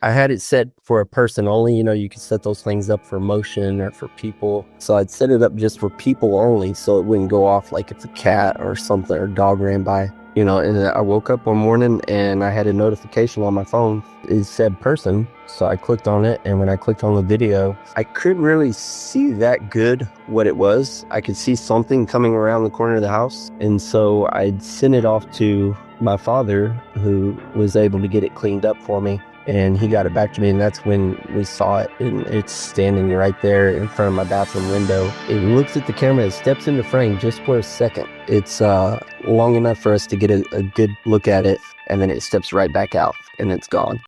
I had it set for a person only. You can set those things up for motion or for people. So I'd set it up just for people only, so it wouldn't go off like if a cat or something or dog ran by. And I woke up one morning and I had a notification on my phone. It said person. So I clicked on it, and when I clicked on the video, I couldn't really see that good what it was. I could see something coming around the corner of the house. And so I'd sent it off to my father, who was able to get it cleaned up for me. And he got it back to me, and that's when we saw it. And it's standing right there in front of my bathroom window. It looks at the camera, it steps into frame just for a second. It's long enough for us to get a good look at it, and then it steps right back out, and it's gone.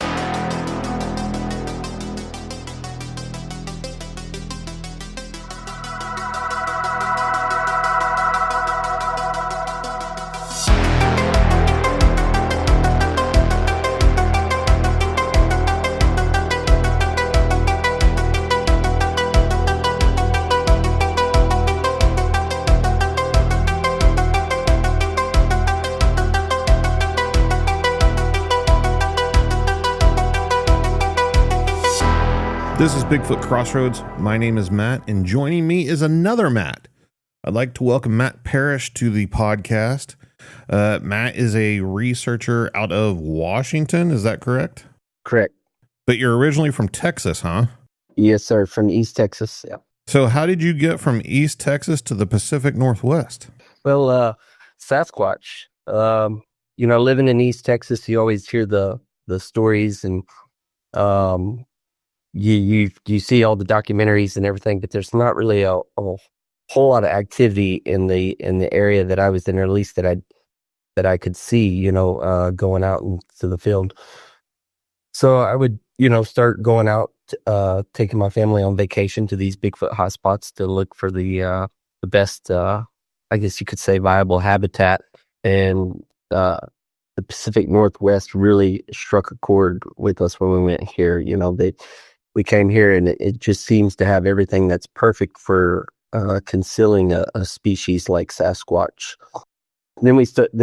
This is Bigfoot Crossroads. My name is Matt, and joining me is another Matt. I'd like to welcome Matt Parrish to the podcast. Matt is a researcher out of Washington. Is that correct? Correct. But you're originally from Texas, huh? Yes, sir. From East Texas. Yeah. So how did you get from East Texas to the Pacific Northwest? Well, Sasquatch. Living in East Texas, you always hear the stories, and you see all the documentaries and everything, but there's not really a whole lot of activity in the area that I was in, or at least that I could see, going out into the field. So I would, start going out, taking my family on vacation to these Bigfoot hotspots to look for the best, I guess you could say, viable habitat. And the Pacific Northwest really struck a chord with us when we went here. We came here, and it just seems to have everything that's perfect for concealing a species like Sasquatch. Then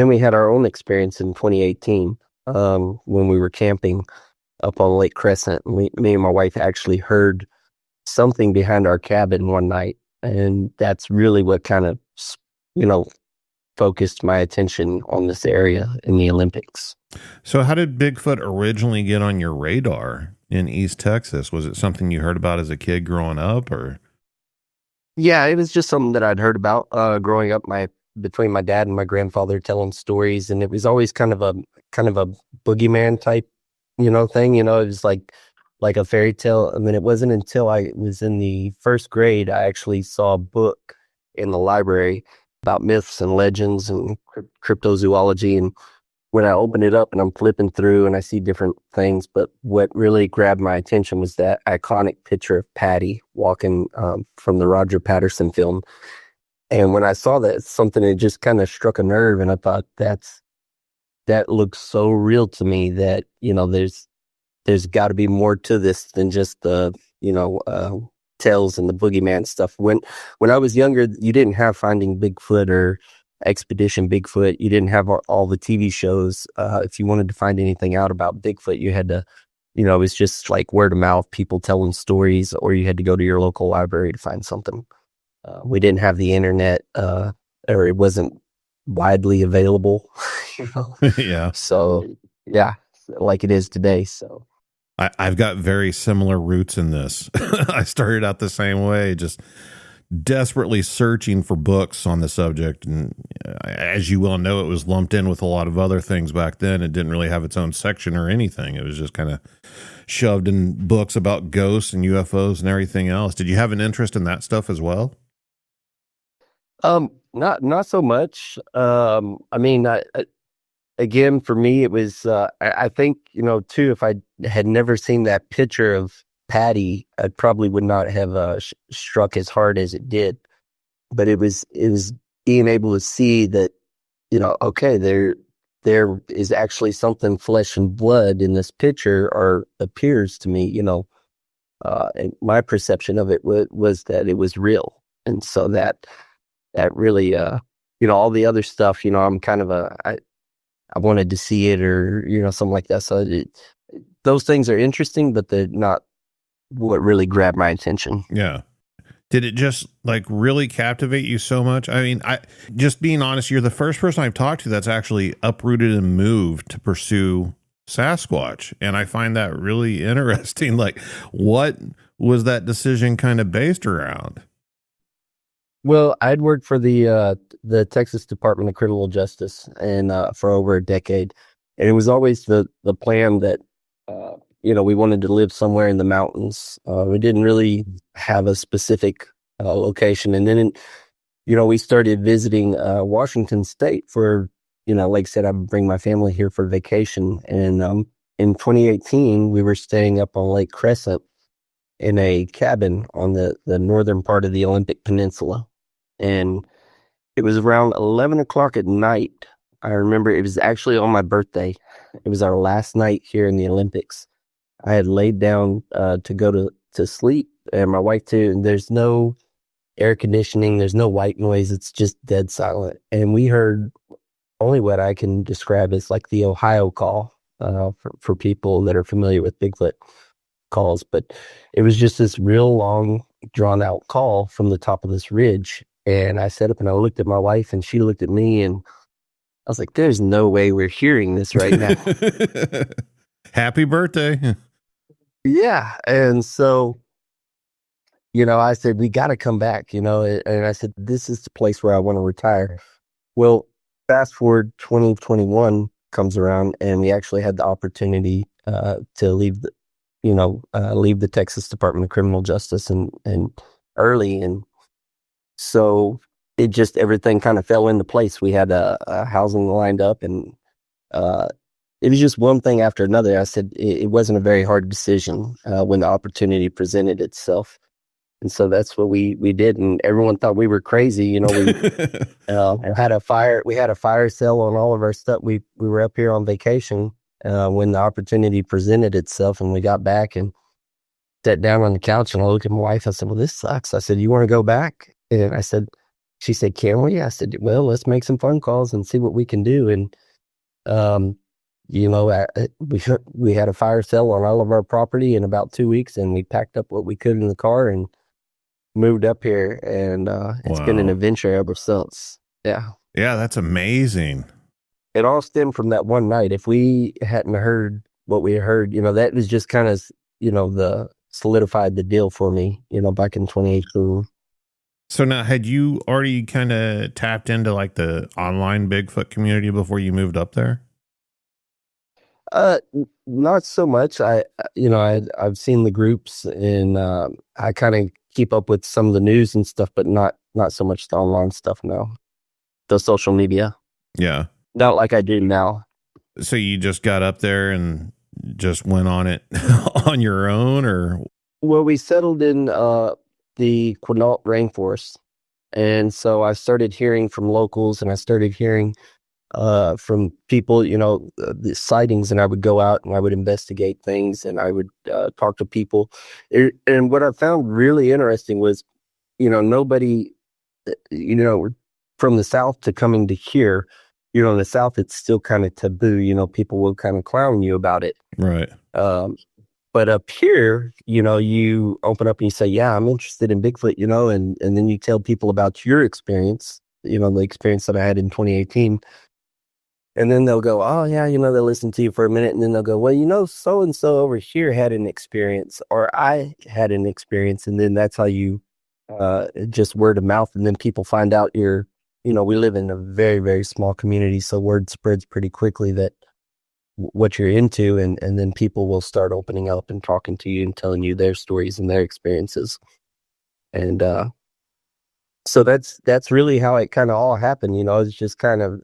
we had our own experience in 2018 when we were camping up on Lake Crescent. Me and my wife actually heard something behind our cabin one night, and that's really what kind of focused my attention on this area in the Olympics. So how did Bigfoot originally get on your radar in East Texas? Was it something you heard about as a kid growing up, or? Yeah, it was just something that I'd heard about growing up. Between my dad and my grandfather telling stories, and it was always kind of a boogeyman type, thing. It was like a fairy tale. I mean, it wasn't until I was in the first grade I actually saw a book in the library about myths and legends and cryptozoology. And when I open it up and I'm flipping through and I see different things, but what really grabbed my attention was that iconic picture of Patty walking from the Roger Patterson film. And when I saw that, something, it just kind of struck a nerve, and I thought that looks so real to me that, there's got to be more to this than just the, tales and the boogeyman stuff. When I was younger, you didn't have Finding Bigfoot or Expedition Bigfoot. You didn't have all the TV shows. If you wanted to find anything out about Bigfoot, you had to, it was just like word of mouth, people telling stories, or you had to go to your local library to find something. We didn't have the internet, or it wasn't widely available, Yeah. So, yeah, like it is today. So I've got very similar roots in this. I started out the same way, just desperately searching for books on the subject. And as you well know, it was lumped in with a lot of other things back then. It didn't really have its own section or anything. It was just kind of shoved in books about ghosts and UFOs and everything else. Did you have an interest in that stuff as well? Not so much. I mean, again, for me, it was, I think, too, if I had never seen that picture of Patty, I probably would not have struck as hard as it did. But it was being able to see that, okay, there is actually something flesh and blood in this picture, or appears to me, and my perception of it was that it was real. And so that really, all the other stuff, I'm kind of I wanted to see it, or, something like that. So those things are interesting, but they're not what really grabbed my attention. Yeah. Did it just like really captivate you so much? I mean, I just being honest, you're the first person I've talked to that's actually uprooted and moved to pursue Sasquatch. And I find that really interesting. Like, what was that decision kind of based around? Well, I'd worked for the Texas Department of Criminal Justice and for over a decade, and it was always the plan that we wanted to live somewhere in the mountains. We didn't really have a specific location, and then we started visiting Washington State for like I said, I would bring my family here for vacation, and in 2018 we were staying up on Lake Crescent in a cabin on the northern part of the Olympic Peninsula. And it was around 11 o'clock at night. I remember it was actually on my birthday. It was our last night here in the Olympics. I had laid down to go to sleep, and my wife too. And there's no air conditioning. There's no white noise. It's just dead silent. And we heard only what I can describe as like the Ohio call for people that are familiar with Bigfoot calls. But it was just this real long, drawn out call from the top of this ridge. And I sat up and I looked at my wife, and she looked at me, and I was like, there's no way we're hearing this right now. Happy birthday. Yeah. And so, I said, we got to come back, and I said, this is the place where I want to retire. Well, fast forward 2021 comes around, and we actually had the opportunity to leave the Texas Department of Criminal Justice and early. And so it just, everything kind of fell into place. We had a housing lined up, and it was just one thing after another. I said it wasn't a very hard decision when the opportunity presented itself. And so that's what we did. And everyone thought we were crazy. We had a fire sale on all of our stuff. We were up here on vacation when the opportunity presented itself, and we got back and sat down on the couch, and I looked at my wife. I said, well, this sucks. I said, you want to go back? And she said, can we? I said, well, let's make some phone calls and see what we can do. And, we had a fire sale on all of our property in about 2 weeks, and we packed up what we could in the car and moved up here. And it's been an adventure ever since. Yeah. Yeah, that's amazing. It all stemmed from that one night. If we hadn't heard what we heard, that was just kind of, the solidified the deal for me, back in 2018. So now, had you already kind of tapped into like the online Bigfoot community before you moved up there? Not so much. I've seen the groups, and I kind of keep up with some of the news and stuff, but not so much the online stuff. No, the social media. Yeah. Not like I do now. So you just got up there and just went on it on your own, or? Well, we settled in the Quinault rainforest, and so I started hearing from locals, and I started hearing from people, the sightings, and I would go out and I would investigate things, and I would talk to people. And what I found really interesting was, nobody, from the South to coming to here, in the South, it's still kind of taboo. People will kind of clown you about it. Right. But up here, you open up and you say, yeah, I'm interested in Bigfoot, and then you tell people about your experience, the experience that I had in 2018. And then they'll go, oh, yeah, they'll listen to you for a minute. And then they'll go, well, so-and-so over here had an experience, or I had an experience. And then that's how you just word of mouth. And then people find out we live in a very, very small community. So word spreads pretty quickly that what you're into. And then people will start opening up and talking to you and telling you their stories and their experiences. And so that's really how it kind of all happened. It's just kind of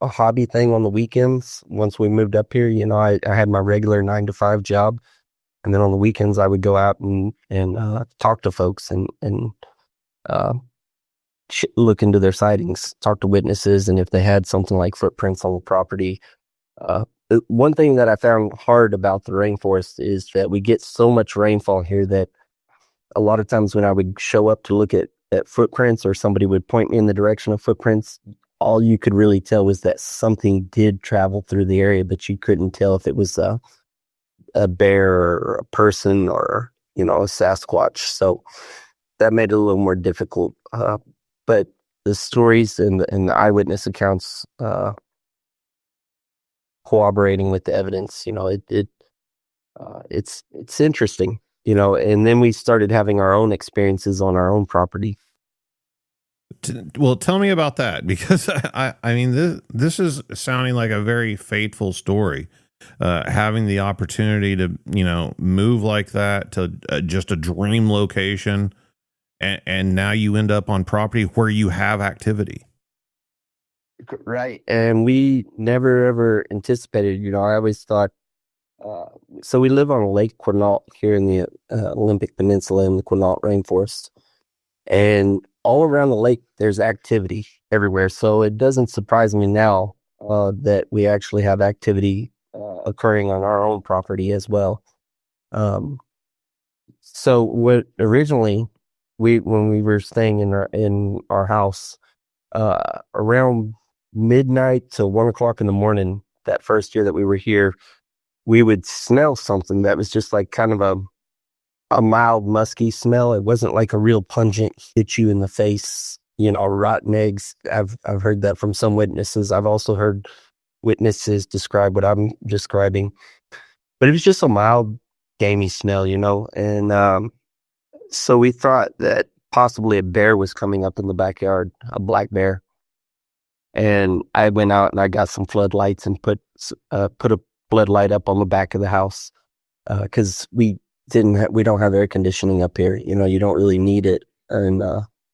a hobby thing on the weekends. Once we moved up here, I had my regular 9-to-5 job, and then on the weekends I would go out and talk to folks and look into their sightings, talk to witnesses, and if they had something like footprints on the property. One thing that I found hard about the rainforest is that we get so much rainfall here that a lot of times when I would show up to look at footprints, or somebody would point me in the direction of footprints, all you could really tell was that something did travel through the area, but you couldn't tell if it was a bear or a person or, a Sasquatch. So that made it a little more difficult. But the stories and the eyewitness accounts corroborating with the evidence, it's interesting, and then we started having our own experiences on our own property. Well, tell me about that, because I mean, this is sounding like a very fateful story. Having the opportunity to, move like that to just a dream location, and now you end up on property where you have activity. Right. And we never ever anticipated, I always thought, so we live on Lake Quinault here in the Olympic Peninsula in the Quinault Rainforest. And all around the lake, there's activity everywhere. So it doesn't surprise me now that we actually have activity occurring on our own property as well. So what originally when we were staying in our house, around midnight to 1 o'clock in the morning, that first year that we were here, we would smell something that was just like kind of a mild musky smell. It wasn't like a real pungent hit you in the face, rotten eggs. I've heard that from some witnesses. I've also heard witnesses describe what I'm describing, but it was just a mild gamey smell, and so we thought that possibly a bear was coming up in the backyard, a black bear. And I went out and I got some floodlights and put a floodlight up on the back of the house, because we don't have air conditioning up here. You don't really need it, and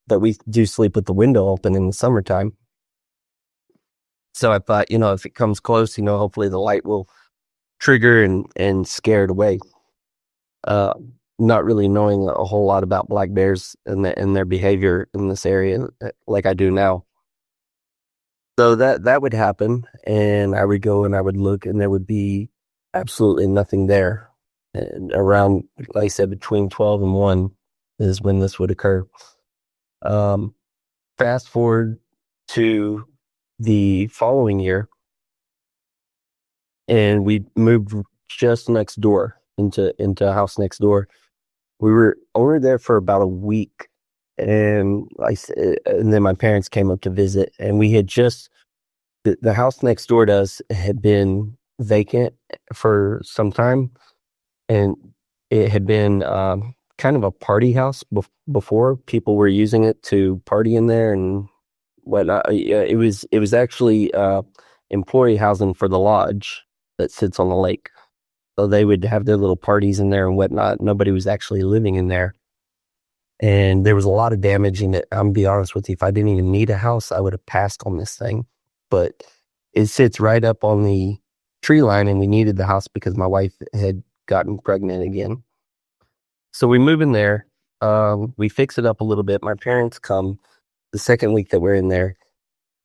but we do sleep with the window open in the summertime. So I thought, if it comes close, hopefully the light will trigger and scare it away. Not really knowing a whole lot about black bears and their behavior in this area like I do now. So that would happen, and I would go and I would look, and there would be absolutely nothing there. And around, like I said, between 12 and 1 is when this would occur. Fast forward to the following year, and we moved just next door into a house next door. We were over there for about a week, and and then my parents came up to visit, and we had just the house next door to us had been vacant for some time, and it had been kind of a party house before. People were using it to party in there and whatnot. Yeah, it was actually employee housing for the lodge that sits on the lake. So they would have their little parties in there and whatnot. Nobody was actually living in there. And there was a lot of damage in it. I'm gonna be honest with you, if I didn't even need a house, I would have passed on this thing. But it sits right up on the tree line, and we needed the house because my wife had gotten pregnant again. So we move in there. We fix it up a little bit. My parents come the second week that we're in there,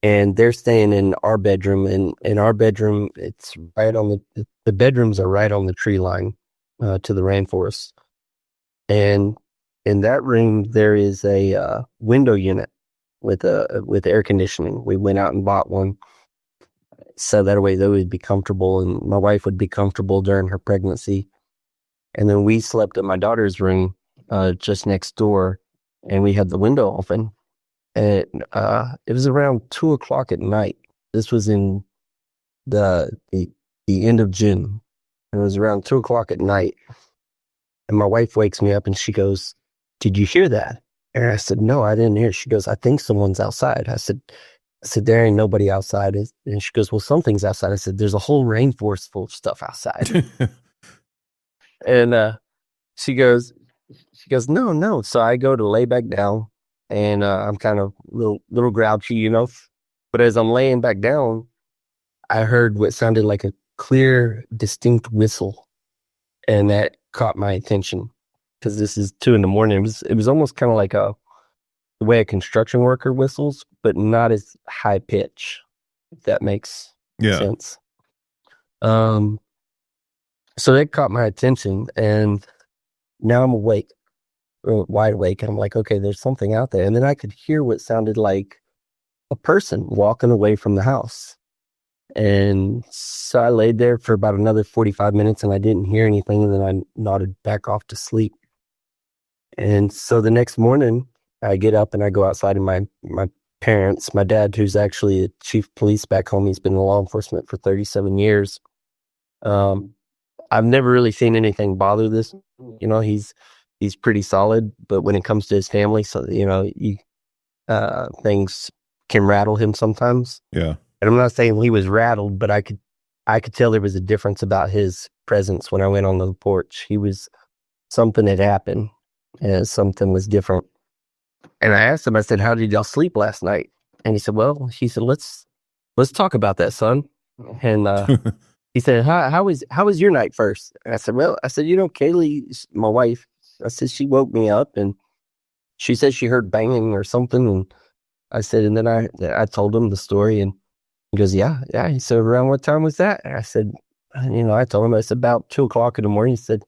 and they're staying in our bedroom. And in our bedroom, it's right on the bedrooms are right on the tree line to the rainforest. And in that room, there is a window unit with air conditioning. We went out and bought one, so that way they would be comfortable, and my wife would be comfortable during her pregnancy. And then we slept in my daughter's room just next door, and we had the window open. And it was around 2 o'clock at night. This was in the end of June. It was around 2 o'clock at night, and my wife wakes me up and she goes, "Did you hear that?" And I said, "No, I didn't hear." She goes, "I think someone's outside." I said, "There ain't nobody outside." And she goes, "Well, something's outside." I said, "There's a whole rainforest full of stuff outside." And she goes, "No, no." So I go to lay back down, and I'm kind of little grouchy, But as I'm laying back down, I heard what sounded like a clear, distinct whistle, and that caught my attention because this is 2 a.m. It was almost kind of like the way a construction worker whistles, but not as high pitch, if that makes sense. So that caught my attention, and now I'm awake, wide awake, and I'm like, okay, there's something out there. And then I could hear what sounded like a person walking away from the house. And so I laid there for about another 45 minutes and I didn't hear anything. And then I nodded back off to sleep. And so the next morning I get up and I go outside, and my parents, my dad, who's actually a chief of police back home, he's been in law enforcement for 37 years. I've never really seen anything bother this. He's pretty solid, but when it comes to his family, so things can rattle him sometimes. Yeah. And I'm not saying he was rattled, but I could tell there was a difference about his presence when I went on the porch. Something had happened, and something was different. And I asked him, I said, "How did y'all sleep last night?" And he said, let's talk about that, son. And he said, how was your night first? And I said, Kaylee, my wife, I said, she woke me up and she said she heard banging or something. And I said, and then I told him the story, and he goes, yeah. He said, around what time was that? And I said, I told him it's about 2:00 in the morning. He said,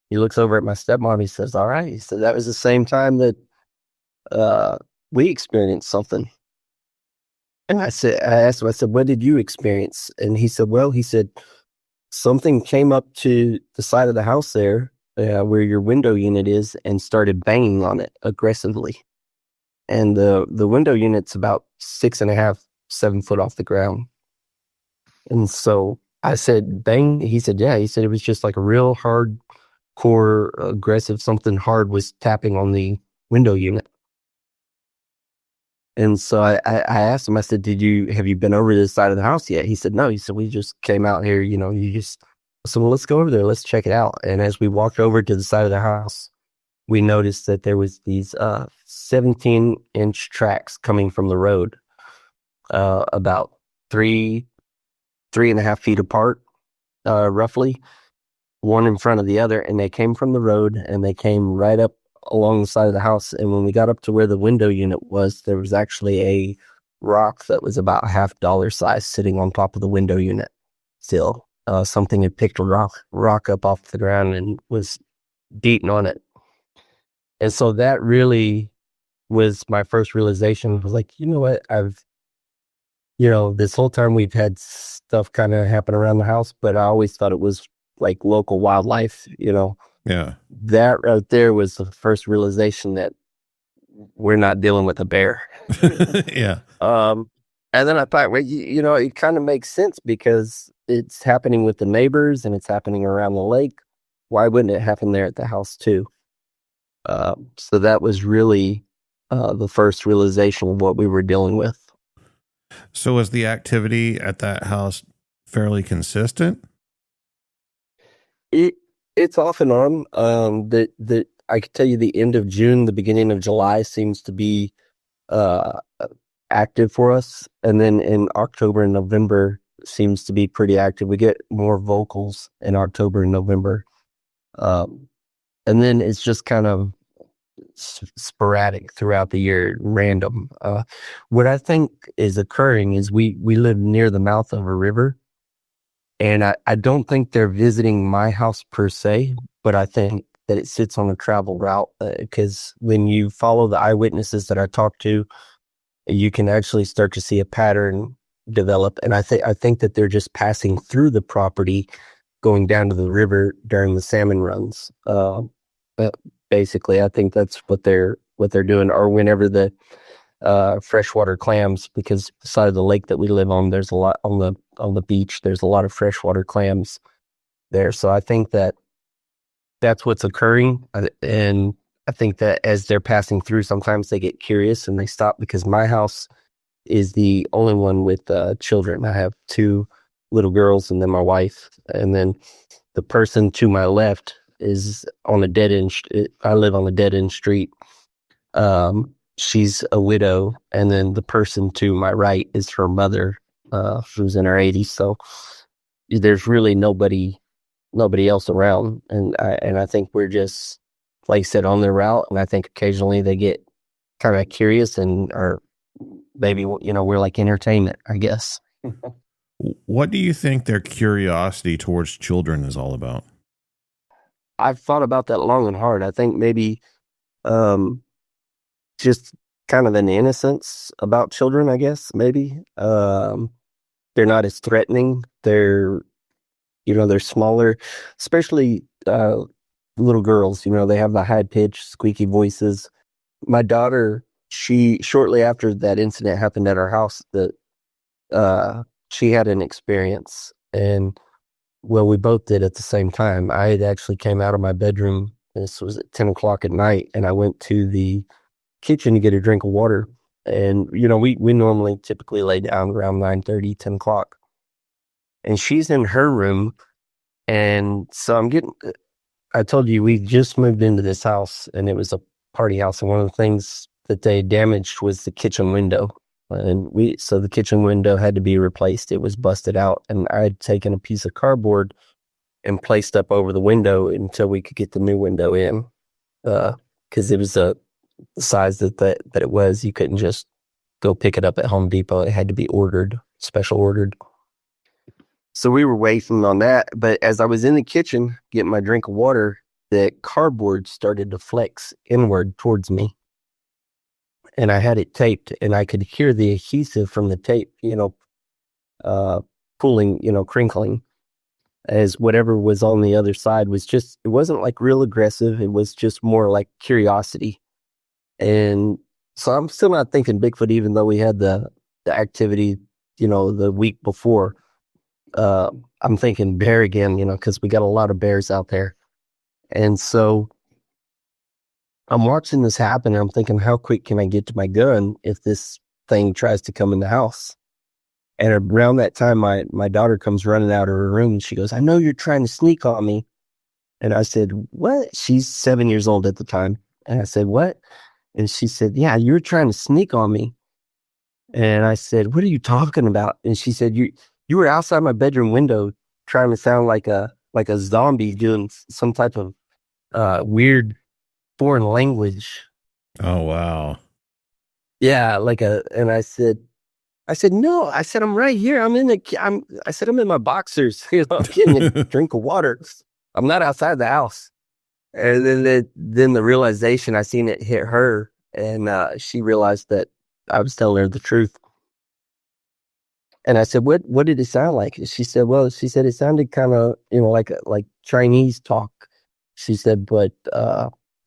he looks over at my stepmom. He says, all right. He said, that was the same time that we experienced something. And I asked him, I said, what did you experience? And he said, something came up to the side of the house there where your window unit is and started banging on it aggressively. And the window unit's about 6.5, 7 foot off the ground. And so I said, bang. He said, yeah. He said it was just like a real hardcore aggressive, something hard was tapping on the window unit. And so I asked him, I said, have you been over to the side of the house yet? He said, no. He said, we just came out here, so well, let's go over there. Let's check it out. And as we walked over to the side of the house, we noticed that there was these 17-inch tracks coming from the road, about 3.5 feet apart, roughly, one in front of the other. And they came from the road and they came right up along the side of the house. And when we got up to where the window unit was, there was actually a rock that was about $50 size sitting on top of the window unit still. Something had picked a rock up off the ground and was beating on it. And so that really was my first realization. I was like, you know what? This whole time we've had stuff kind of happen around the house, but I always thought it was like local wildlife, Yeah. That right there was the first realization that we're not dealing with a bear. Yeah. And then I thought, well, it kind of makes sense because it's happening with the neighbors and it's happening around the lake. Why wouldn't it happen there at the house too? So that was really the first realization of what we were dealing with. So was the activity at that house fairly consistent? It's off and on. I could tell you the end of June, the beginning of July seems to be active for us, and then in October and November seems to be pretty active. We get more vocals in October and November, and then it's just kind of sporadic throughout the year, random. What I think is occurring is we live near the mouth of a river. And I don't think they're visiting my house per se, but I think that it sits on a travel route because when you follow the eyewitnesses that I talked to, you can actually start to see a pattern develop. And I think that they're just passing through the property, going down to the river during the salmon runs. But basically, I think that's what they're doing, or whenever the freshwater clams, because beside the lake that we live on, there's a lot on the beach. There's a lot of freshwater clams there. So I think that that's what's occurring. And I think that as they're passing through, sometimes they get curious and they stop, because my house is the only one with children. I have 2 little girls and then my wife. And then the person to my left is on a dead end. I live on a dead end street. She's a widow, and then the person to my right is her mother, who's in her 80s. So there's really nobody else around, and I think we're just, like I said, on their route. And I think occasionally they get kind of curious, or maybe we're like entertainment, I guess. What do you think their curiosity towards children is all about? I've thought about that long and hard. I think maybe just kind of an innocence about children, I guess, maybe. they're not as threatening. They're smaller, especially little girls. They have the high pitched, squeaky voices. My daughter, she shortly after that incident happened at our house, that she had an experience, and well, we both did at the same time. I had actually came out of my bedroom. This was at 10 o'clock at night, and I went to the kitchen to get a drink of water. And we normally typically lay down around 9:30, 10 o'clock. And she's in her room, and so I told you we just moved into this house, and it was a party house, and one of the things that they damaged was the kitchen window. And so the kitchen window had to be replaced. It was busted out, and I had taken a piece of cardboard and placed up over the window until we could get the new window in. Because it was the size that it was. You couldn't just go pick it up at Home Depot. It had to be special ordered. So we were waiting on that. But as I was in the kitchen getting my drink of water, the cardboard started to flex inward towards me. And I had it taped, and I could hear the adhesive from the tape, pulling, crinkling, as whatever was on the other side it wasn't like real aggressive. It was just more like curiosity. And so I'm still not thinking Bigfoot, even though we had the activity, the week before. I'm thinking bear again, because we got a lot of bears out there. And so I'm watching this happen, and I'm thinking, how quick can I get to my gun if this thing tries to come in the house? And around that time, my daughter comes running out of her room, and she goes, "I know you're trying to sneak on me." And I said, "What?" She's 7 years old at the time. And I said, "What?" And she said, "Yeah, you were trying to sneak on me." And I said, "What are you talking about?" And she said, You were outside my bedroom window trying to sound like a zombie doing some type of weird foreign language." Oh, wow. Yeah, and I said, "No," I said, "I'm right here. I'm in my boxers, I'm getting a drink of water. I'm not outside the house." And then the realization, I seen it hit her, and she realized that I was telling her the truth. And I said, "What did it sound like?" She said, it sounded kind of, like Chinese talk. She said, but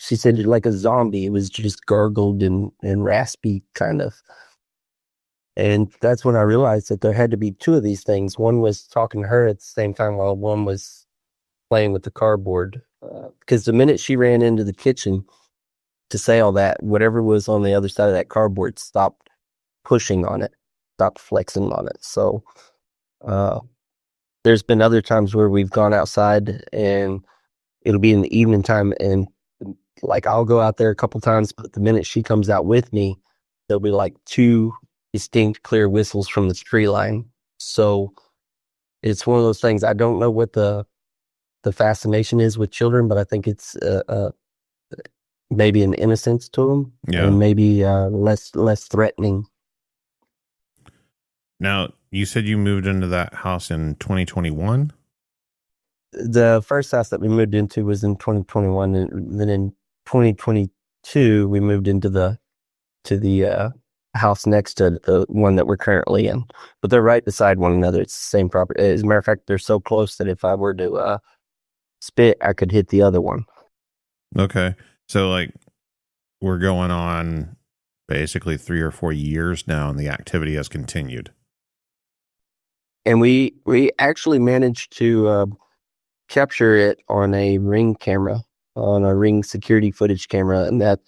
she said like a zombie. It was just gargled and raspy kind of. And that's when I realized that there had to be two of these things. One was talking to her at the same time while one was playing with the cardboard. Because the minute she ran into the kitchen to say all that, whatever was on the other side of that cardboard stopped pushing on it, stopped flexing on it. So there's been other times where we've gone outside, and it'll be in the evening time, and like I'll go out there a couple times, but the minute she comes out with me, there'll be like two distinct clear whistles from the tree line. So it's one of those things. I don't know what the fascination is with children, but I think it's maybe an innocence to them, and maybe less threatening. Now, you said you moved into that house in 2021? The first house that we moved into was in 2021, and then in 2022 we moved into the house next to the one that we're currently in. But they're right beside one another. It's the same property. As a matter of fact, they're so close that if I were to spit, I could hit the other one. Okay. So like we're going on basically 3 or 4 years now, and the activity has continued. And we actually managed to capture it on a Ring camera, on a Ring security footage camera. And that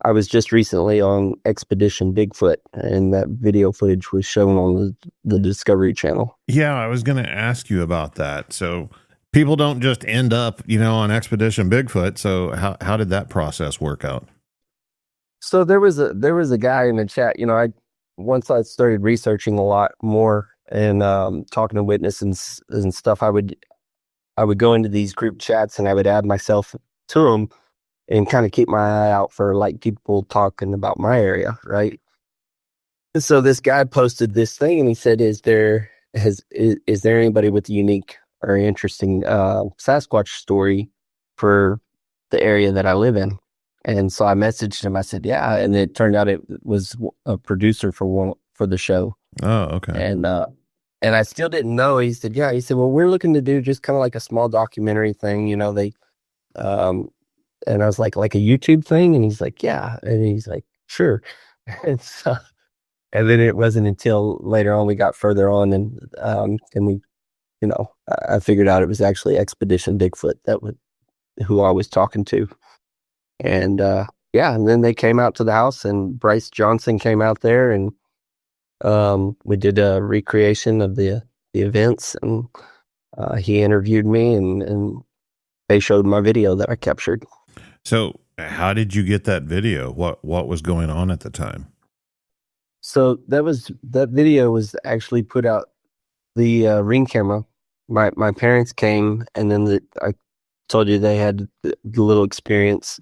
I was just recently on Expedition Bigfoot, and that video footage was shown on the Discovery Channel. Yeah, I was going to ask you about that. So people don't just end up, on Expedition Bigfoot. So how did that process work out? So there was a guy in the chat. Once I started researching a lot more and talking to witnesses and stuff, I would go into these group chats, and I would add myself to them and kind of keep my eye out for like people talking about my area, right? And so this guy posted this thing, and he said, is there anybody with a unique or interesting Sasquatch story for the area that I live in? And so I messaged him. I said, yeah. And it turned out it was a producer for the show. Oh, okay. And I still didn't know. He said, yeah. He said, well, we're looking to do just kind of like a small documentary thing. Um, and I was like a YouTube thing. And he's like, yeah. And he's like, sure. And so, and then it wasn't until later on we got further on and we, I figured out it was actually Expedition Bigfoot that was who I was talking to. And, yeah. And then they came out to the house and Bryce Johnson came out there and, we did a recreation of the events and, he interviewed me and they showed my video that I captured. So how did you get that video? What was going on at the time? So that video was actually put out the Ring camera. My parents came and then I told you they had the little experience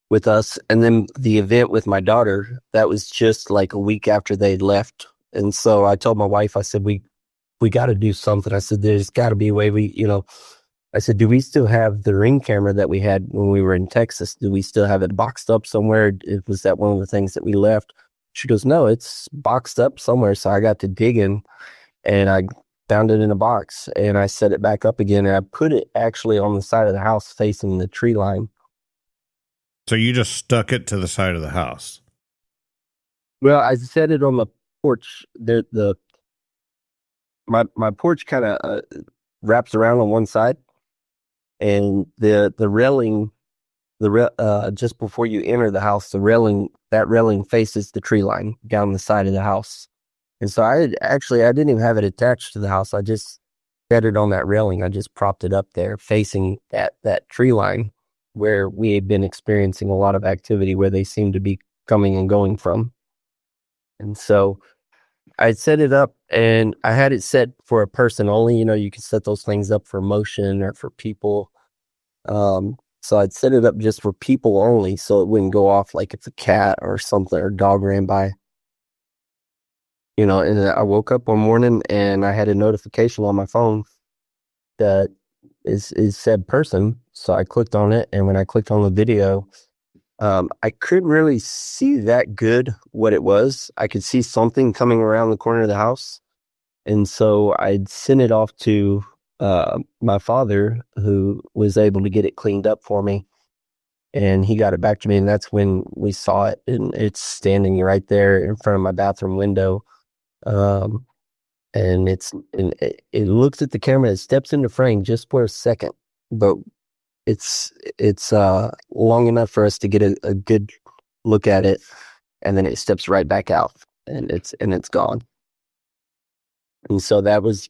with us, and then the event with my daughter that was just like a week after they left. And so I told my wife, I said we got to do something. I said there's got to be a way I said, do we still have the Ring camera that we had when we were in Texas? Do we still have it boxed up somewhere? Was that one of the things that we left? She goes, no, it's boxed up somewhere. So I got to digging and I found it in a box and I set it back up again. And I put it actually on the side of the house facing the tree line. So you just stuck it to the side of the house? Well, I set it on the porch. My porch kind of wraps around on one side. And the railing, just before you enter the house, that railing faces the tree line down the side of the house. And so I didn't even have it attached to the house. I just set it on that railing. I just propped it up there facing that tree line where we had been experiencing a lot of activity where they seemed to be coming and going from. And so I set it up and I had it set for a person only. You can set those things up for motion or for people. So I'd set it up just for people only so it wouldn't go off like if a cat or something or dog ran by. And I woke up one morning and I had a notification on my phone that is said person. So I clicked on it, and when I clicked on the video, I couldn't really see that good what it was. I could see something coming around the corner of the house. And so I'd sent it off to my father, who was able to get it cleaned up for me. And he got it back to me, and that's when we saw it. And it's standing right there in front of my bathroom window. And it looks at the camera, it steps into frame just for a second, but it's long enough for us to get a good look at it, and then it steps right back out and it's gone. And so that was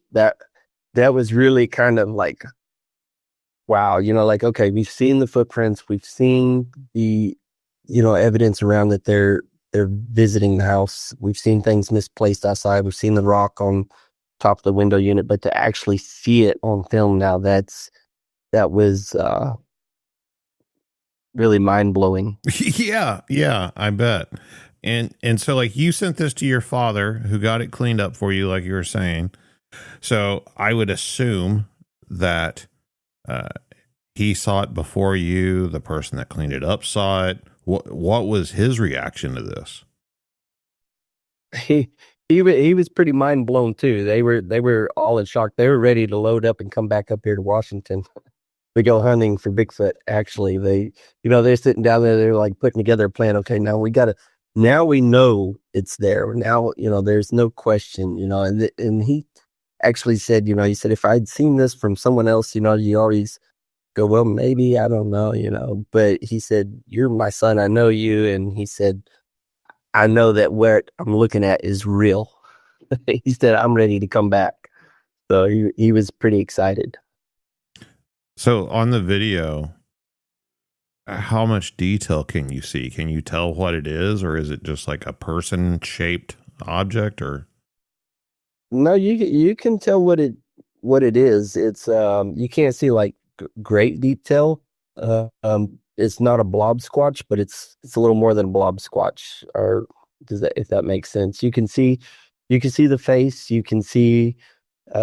really kind of like, wow, like, okay, we've seen the footprints, we've seen the, evidence around that they're visiting the house. We've seen things misplaced outside. We've seen the rock on top of the window unit, but to actually see it on film now, that was really mind blowing. Yeah, I bet. And so like you sent this to your father, who got it cleaned up for you, like you were saying. So I would assume that he saw it before you. The person that cleaned it up saw it. What was his reaction to this? He was pretty mind blown too. They were all in shock. They were ready to load up and come back up here to Washington. We go hunting for Bigfoot. Actually, they're sitting down there. They're like putting together a plan. Okay, now we know it's there. Now, there's no question, and he actually said, he said, if I'd seen this from someone else, you always go, well, maybe, I don't know, but he said, you're my son. I know you. And he said, I know that what I'm looking at is real. He said, I'm ready to come back. So he was pretty excited. So on the video, how much detail can you see? Can you tell what it is, or is it just like a person shaped object? Or no, you can tell what it is. It's you can't see like great detail. It's not a blob squatch, but it's a little more than a blob squatch. Or if that makes sense? You can see the face. You can see,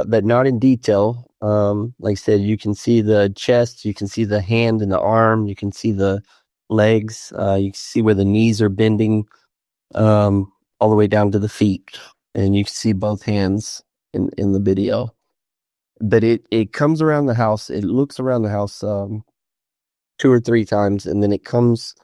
but not in detail. Like I said, you can see the chest. You can see the hand and the arm. You can see the legs. You can see where the knees are bending, all the way down to the feet, and you can see both hands. in the video. But it comes around the house. It looks around the house 2 or 3 times, and then it comes.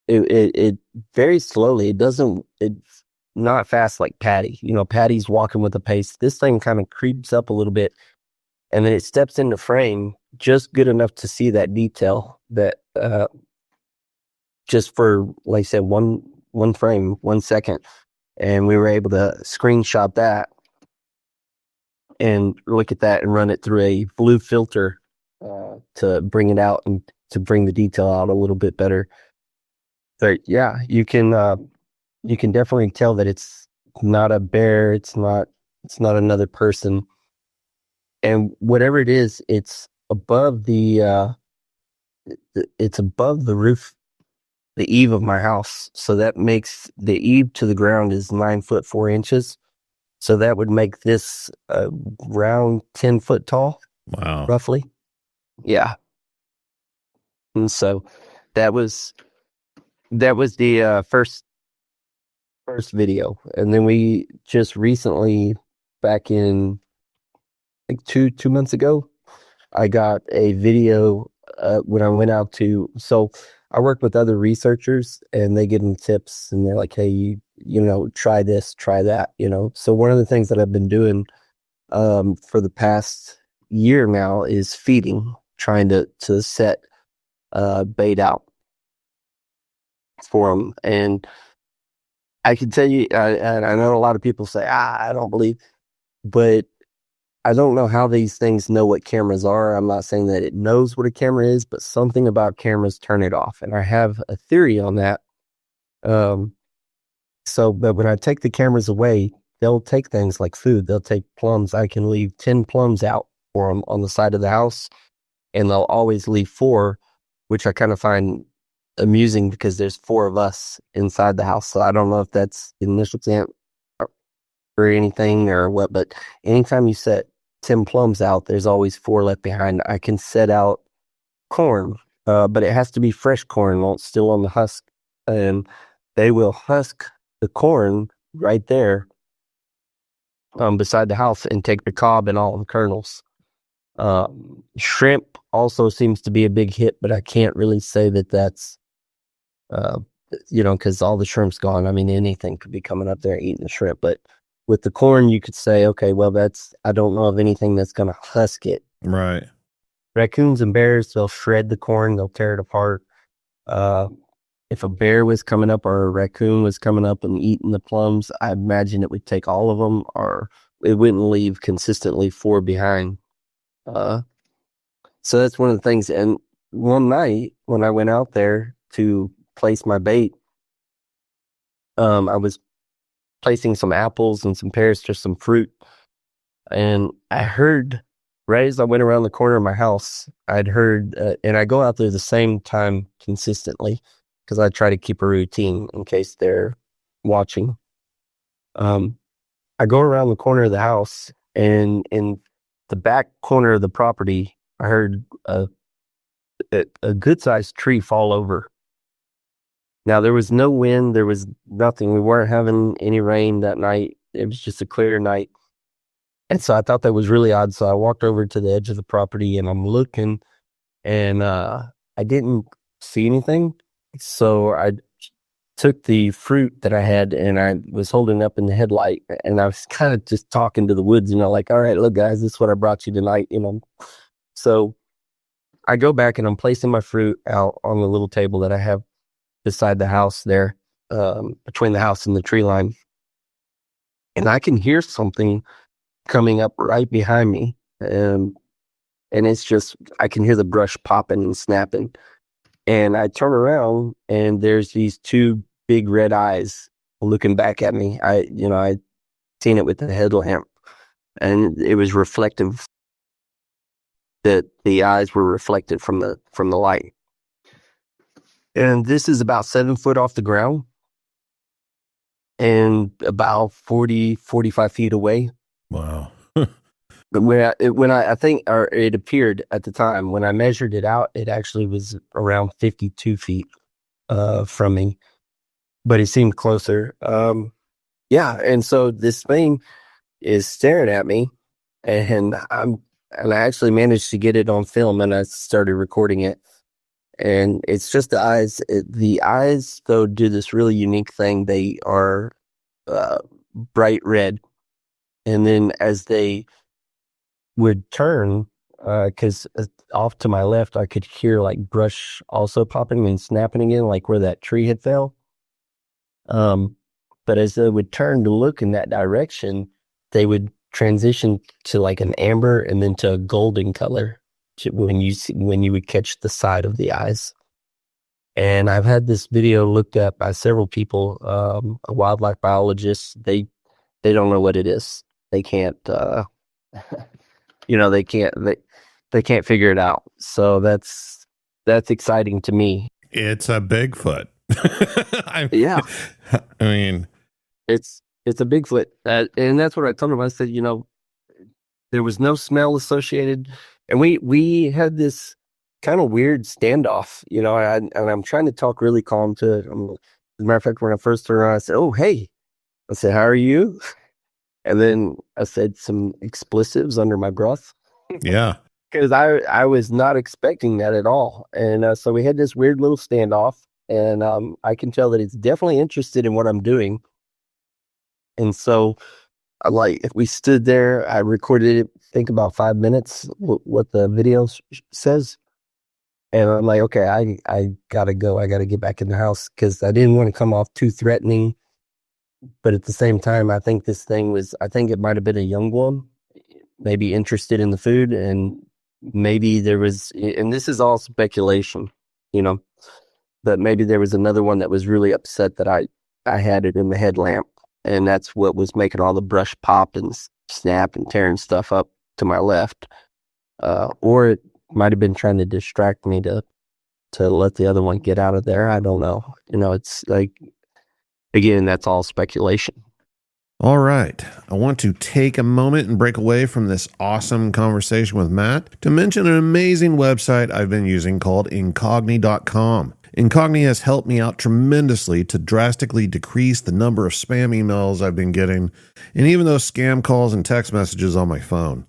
It very slowly. It's not fast like Patty. Patty's walking with a pace. This thing kind of creeps up a little bit, and then it steps into frame just good enough to see that detail. That just for, like I said, one frame, 1 second, and we were able to screenshot that and look at that and run it through a blue filter to bring it out and to bring the detail out a little bit better. But yeah, you can definitely tell that it's not a bear. It's not another person. And whatever it is, it's above the roof, the eave of my house. So that makes the eave to the ground is 9 foot 4 inches. So that would make this around 10 foot tall. Wow. Roughly. Yeah. And so that was the first video. And then we just recently, back in like two months ago, I got a video when I went out to, so I work with other researchers and they give them tips and they're like, hey, try this, try that, So one of the things that I've been doing for the past year now is feeding, trying to set bait out for them. And I can tell you, and I know a lot of people say, I don't believe, but I don't know how these things know what cameras are. I'm not saying that it knows what a camera is, but something about cameras turn it off. And I have a theory on that. But when I take the cameras away, they'll take things like food. They'll take plums. I can leave 10 plums out for them on the side of the house, and they'll always leave 4, which I kind of find amusing because there's 4 of us inside the house. So I don't know if that's initial stamp or anything or what, but anytime you set 10 plums out, there's always 4 left behind. I can set out corn, but it has to be fresh corn, not still on the husk. And they will husk the corn right there beside the house and take the cob and all the kernels. Shrimp also seems to be a big hit, but I can't really say that that's, because all the shrimp's gone. I mean, anything could be coming up there eating the shrimp, but with the corn, you could say, okay, well, I don't know of anything that's going to husk it. Right. Raccoons and bears, they'll shred the corn, they'll tear it apart. If a bear was coming up or a raccoon was coming up and eating the plums, I imagine it would take all of them, or it wouldn't leave consistently 4 behind. So that's one of the things. And one night when I went out there to place my bait, I was placing some apples and some pears, just some fruit. And I heard, right as I went around the corner of my house, I'd heard, and I go out there the same time consistently because I try to keep a routine in case they're watching. I go around the corner of the house, and in the back corner of the property, I heard a good-sized tree fall over. Now, there was no wind. There was nothing. We weren't having any rain that night. It was just a clear night. And so I thought that was really odd. So I walked over to the edge of the property and I'm looking, and I didn't see anything. So I took the fruit that I had and I was holding up in the headlight, and I was kind of just talking to the woods, like, all right, look, guys, this is what I brought you tonight, So I go back and I'm placing my fruit out on the little table that I have beside the house there, between the house and the tree line. And I can hear something coming up right behind me. And it's just, I can hear the brush popping and snapping. And I turn around and there's these 2 big red eyes looking back at me. I seen it with the headlamp, and it was reflective. That the eyes were reflected from the light. And this is about 7 foot off the ground and about 45 feet away. Wow. But I think, or it appeared at the time when I measured it out, it actually was around 52 feet from me, but it seemed closer. Yeah. And so this thing, is staring at me, and I actually managed to get it on film, and I started recording it. And it's just the eyes. The eyes, though, do this really unique thing. They are uh, bright red, and then as they would turn, because off to my left, I could hear like brush also popping and snapping again, like where that tree had fell. But as they would turn to look in that direction, they would transition to like an amber and then to a golden color when you would catch the side of the eyes. And I've had this video looked at by several people, wildlife biologists. They don't know what it is. They can't, they can't figure it out. So that's exciting to me. It's a Bigfoot. Yeah, I mean, it's a Bigfoot, and that's what I told him. I said, there was no smell associated, and we had this kind of weird standoff, and I'm trying to talk really calm to it. As a matter of fact, when I first turned around, I said, "Oh, hey," I said, "How are you?" And then I said some expletives under my breath. yeah. Because I was not expecting that at all. And so we had this weird little standoff, and I can tell that it's definitely interested in what I'm doing. And so, if we stood there, I recorded it, I think about 5 minutes, what the video says. And I'm like, okay, I gotta go. I gotta get back in the house because I didn't want to come off too threatening. But at the same time, I think it might have been a young one, maybe interested in the food, and maybe there was, and this is all speculation, but maybe there was another one that was really upset that I had it in the headlamp, and that's what was making all the brush pop and snap and tearing stuff up to my left. Or it might have been trying to distract me to let the other one get out of there. I don't know. It's like, again, that's all speculation. All right. I want to take a moment and break away from this awesome conversation with Matt to mention an amazing website I've been using called Incogni.com. Incogni has helped me out tremendously to drastically decrease the number of spam emails I've been getting, and even those scam calls and text messages on my phone.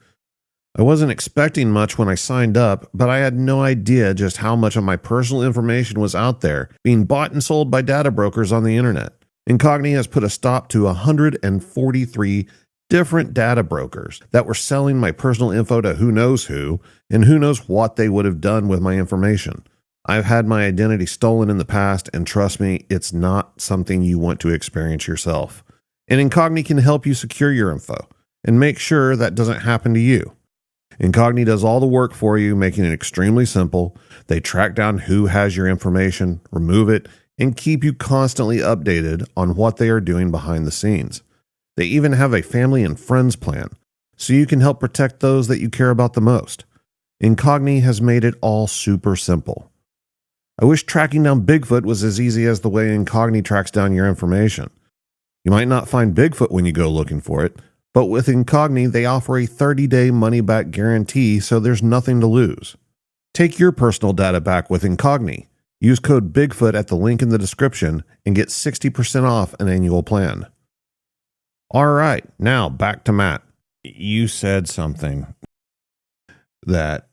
I wasn't expecting much when I signed up, but I had no idea just how much of my personal information was out there being bought and sold by data brokers on the internet. Incogni has put a stop to 143 different data brokers that were selling my personal info to who knows who, and who knows what they would have done with my information. I've had my identity stolen in the past, and trust me, it's not something you want to experience yourself. And Incogni can help you secure your info and make sure that doesn't happen to you. Incogni does all the work for you, making it extremely simple. They track down who has your information, remove it, and keep you constantly updated on what they are doing behind the scenes. They even have a family and friends plan, so you can help protect those that you care about the most. Incogni has made it all super simple. I wish tracking down Bigfoot was as easy as the way Incogni tracks down your information. You might not find Bigfoot when you go looking for it, but with Incogni, they offer a 30-day money-back guarantee, so there's nothing to lose. Take your personal data back with Incogni. Use code Bigfoot at the link in the description and get 60% off an annual plan. All right, now back to Matt. You said something that,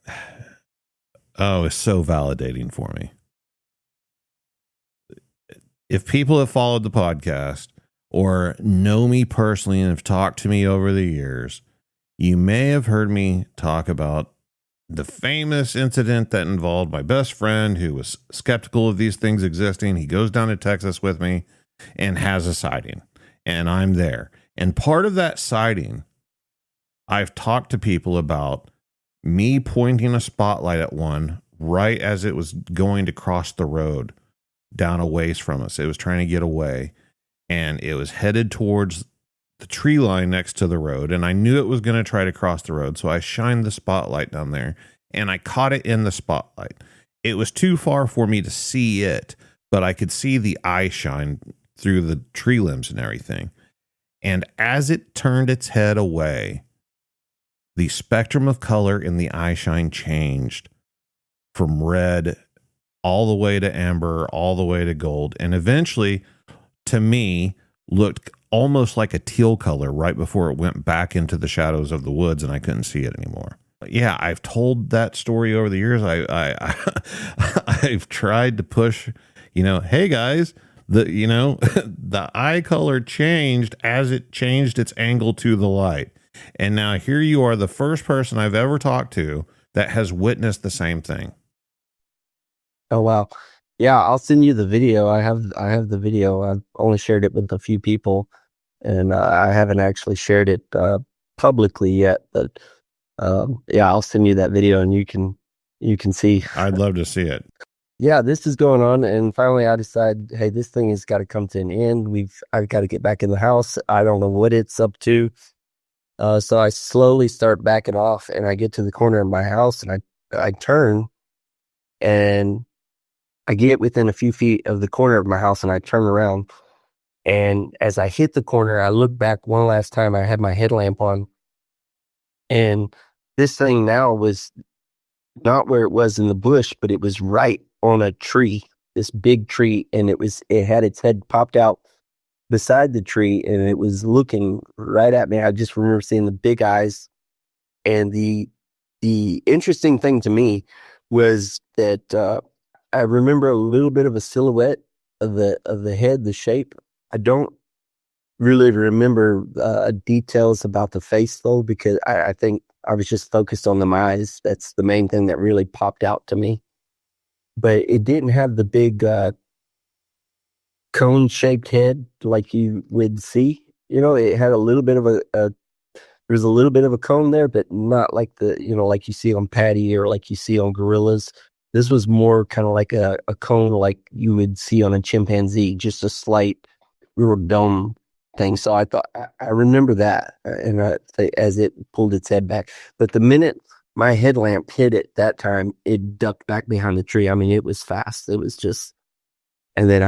is so validating for me. If people have followed the podcast or know me personally and have talked to me over the years, you may have heard me talk about the famous incident that involved my best friend who was skeptical of these things existing. He goes down to Texas with me and has a sighting, and I'm there. And part of that sighting, I've talked to people about me pointing a spotlight at one right as it was going to cross the road down a ways from us. It was trying to get away, and it was headed towards the tree line next to the road, and I knew it was going to try to cross the road, so I shined the spotlight down there, and I caught it in the spotlight. It was too far for me to see it, but I could see the eye shine through the tree limbs and everything. And as it turned its head away, the spectrum of color in the eye shine changed from red all the way to amber, all the way to gold, and eventually, to me, looked almost like a teal color right before it went back into the shadows of the woods and I couldn't see it anymore. Yeah, I've told that story over the years. I've tried to push, hey guys, the eye color changed as it changed its angle to the light. And now here you are, the first person I've ever talked to that has witnessed the same thing. Oh wow. Yeah, I'll send you the video. I have the video. I've only shared it with a few people, and I haven't actually shared it publicly yet. But yeah, I'll send you that video, and you can see. I'd love to see it. Yeah, this is going on, and finally I decide, hey, this thing has got to come to an end. I've got to get back in the house. I don't know what it's up to. So I slowly start backing off, and I get to the corner of my house, and I turn, and I get within a few feet of the corner of my house, and I turn around. And as I hit the corner, I look back one last time. I had my headlamp on, and this thing now was not where it was in the bush, but it was right on a tree, this big tree, and it had its head popped out beside the tree, and it was looking right at me. I just remember seeing the big eyes. And the interesting thing to me was that I remember a little bit of a silhouette of the head, the shape. I don't really remember details about the face though, because I think I was just focused on the eyes. That's the main thing that really popped out to me. But it didn't have the big cone-shaped head like you would see. It had a little bit of there was a little bit of a cone there, but not like like you see on Patty or like you see on gorillas. This was more kind of like a cone like you would see on a chimpanzee, just a slight little dome thing. So I thought, I remember that, and as it pulled its head back. But the minute my headlamp hit it that time, it ducked back behind the tree. I mean, it was fast. It was just, and then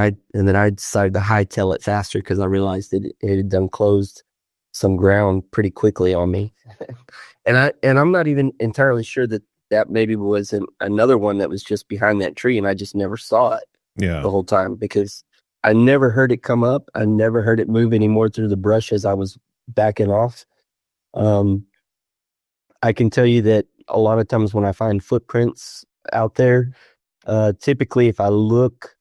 I decided to hightail it faster because I realized it had done closed some ground pretty quickly on me. and I'm not even entirely sure that maybe was another one that was just behind that tree, and I just never saw it the whole time because I never heard it come up. I never heard it move anymore through the brush as I was backing off. I can tell you that a lot of times when I find footprints out there, typically if I look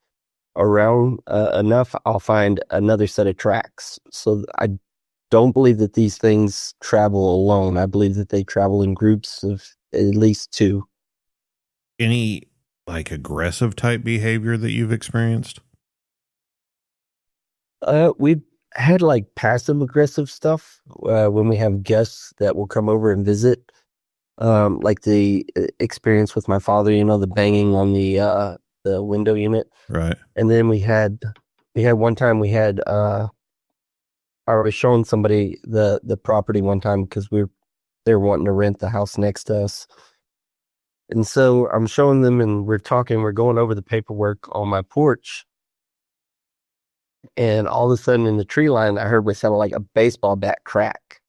around enough, I'll find another set of tracks. So I don't believe that these things travel alone. I believe that they travel in groups of at least two. Any like aggressive type behavior that you've experienced? We've had like passive aggressive stuff when we have guests that will come over and visit. Like the experience with my father, the banging on the window unit. Right. And then we had one time I was showing somebody the property one time because they were wanting to rent the house next to us. And so I'm showing them and we're going over the paperwork on my porch. And all of a sudden in the tree line, I heard what sounded like a baseball bat crack.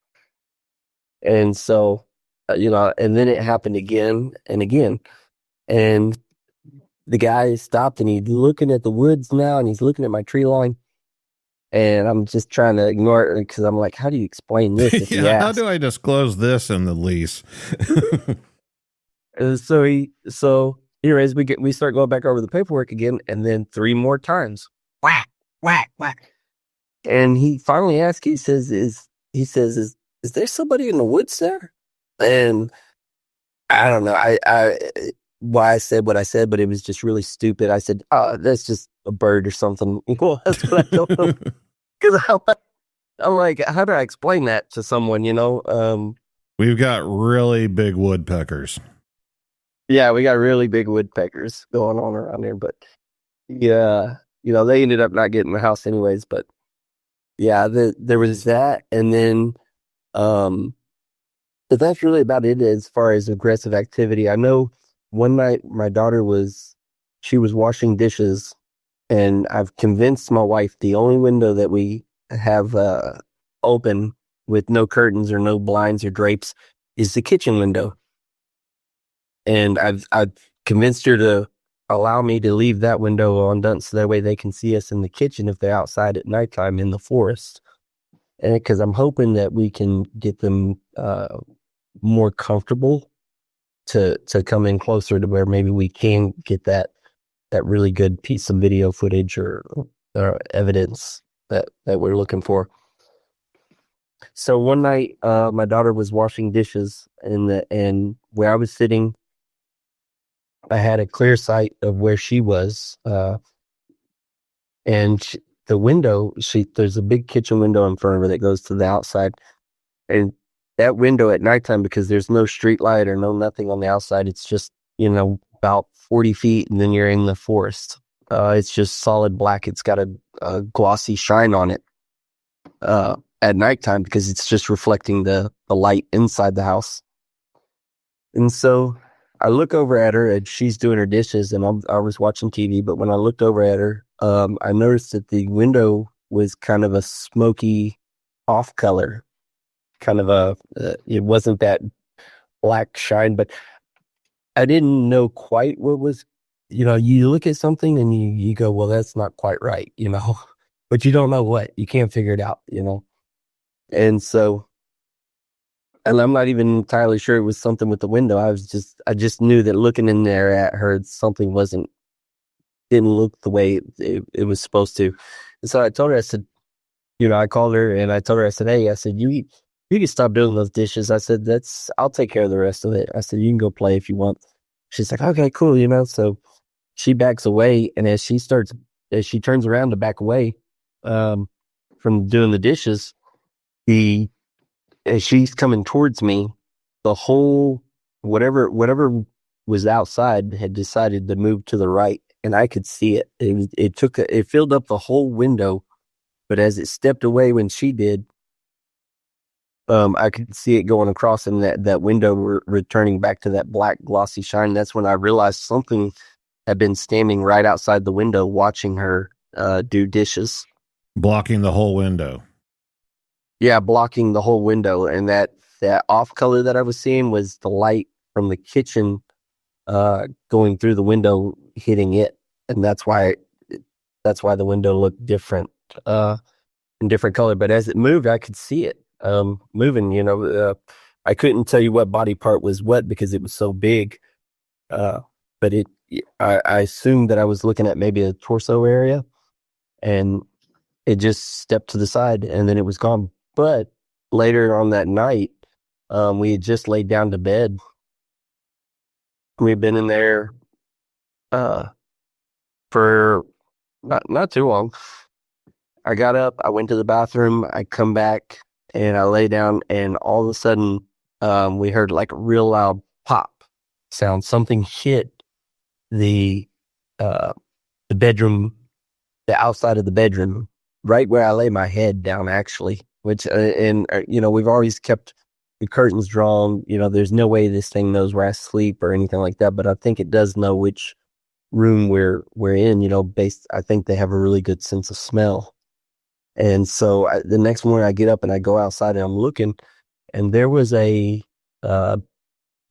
And so, and then it happened again and again. And the guy stopped and he's looking at the woods now and he's looking at my tree line. And I'm just trying to ignore it because I'm like, how do you explain this? If he asks? How do I disclose this in the lease? So anyways, we start going back over the paperwork again, and then 3 more times. Whack, whack, whack. And he finally asks, he says, is there somebody in the woods there? And I don't know. Why I said what I said, but it was just really stupid. I said, "Oh, that's just a bird or something." Well, that's what I told him. Because I'm like, how do I explain that to someone? We've got really big woodpeckers. Yeah, we got really big woodpeckers going on around here, but yeah, they ended up not getting the house anyways. But yeah, there was that, and then, but that's really about it as far as aggressive activity. I know. One night, my daughter she was washing dishes, and I've convinced my wife the only window that we have open with no curtains or no blinds or drapes is the kitchen window. And I've convinced her to allow me to leave that window undone so that way they can see us in the kitchen if they're outside at nighttime in the forest. and because I'm hoping that we can get them more comfortable to come in closer to where maybe we can get that really good piece of video footage or evidence that we're looking for. So one night, my daughter was washing dishes, and where I was sitting, I had a clear sight of where she was, and the window. There's a big kitchen window in front of her that goes to the outside, and that window at nighttime, because there's no street light or nothing on the outside. It's just about 40 feet, and then you're in the forest. It's just solid black. It's got a glossy shine on it at nighttime because it's just reflecting the light inside the house. And so I look over at her, and she's doing her dishes, and I was watching TV. But when I looked over at her, I noticed that the window was kind of a smoky off color, kind of it wasn't that black shine, but I didn't know quite what was, you look at something and you go, well, that's not quite right, but you don't know what, you can't figure it out, And so, and I'm not even entirely sure it was something with the window. I just knew that looking in there at her, something didn't look the way it was supposed to. And so I told her, I said, I called her and I told her, I said, hey, I said, you can stop doing those dishes. I said, I'll take care of the rest of it. I said, you can go play if you want. She's like, okay, cool. So she backs away. And as she turns around to back away, from doing the dishes, as she's coming towards me, the whole, whatever was outside had decided to move to the right, and I could see it. It filled up the whole window, but as it stepped away when she did, I could see it going across, and that window returning back to that black glossy shine. That's when I realized something had been standing right outside the window watching her do dishes. Blocking the whole window. Yeah, blocking the whole window. And that off color that I was seeing was the light from the kitchen going through the window, hitting it. And that's why the window looked different, in different color. But as it moved, I could see it moving. I couldn't tell you what body part was what because it was so big. But I assumed that I was looking at maybe a torso area, and it just stepped to the side, and then it was gone. But later on that night, we had just laid down to bed. We'd been in there for not too long. I got up, I went to the bathroom, I come back, and I lay down, and all of a sudden, we heard like a real loud pop sound. Something hit the bedroom, the outside of the bedroom, right where I lay my head down, actually. Which, we've always kept the curtains drawn. There's no way this thing knows where I sleep or anything like that. But I think it does know which room we're in. I think they have a really good sense of smell. And so the next morning I get up and I go outside and I'm looking, and there was a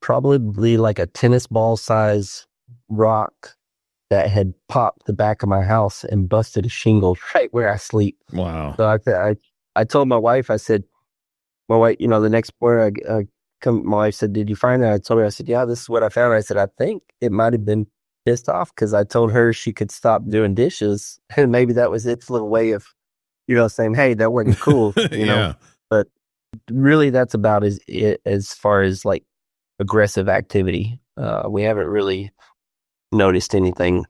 probably like a tennis ball size rock that had popped the back of my house and busted a shingle right where I sleep. Wow. So I told my wife, I said, my wife, the next morning my wife said, did you find that? I told her, I said, yeah, this is what I found. I said, I think it might have been pissed off because I told her she could stop doing dishes. And maybe that was its little way of, saying, hey, that wasn't cool, Yeah. But really that's about as far as like aggressive activity. We haven't really noticed anything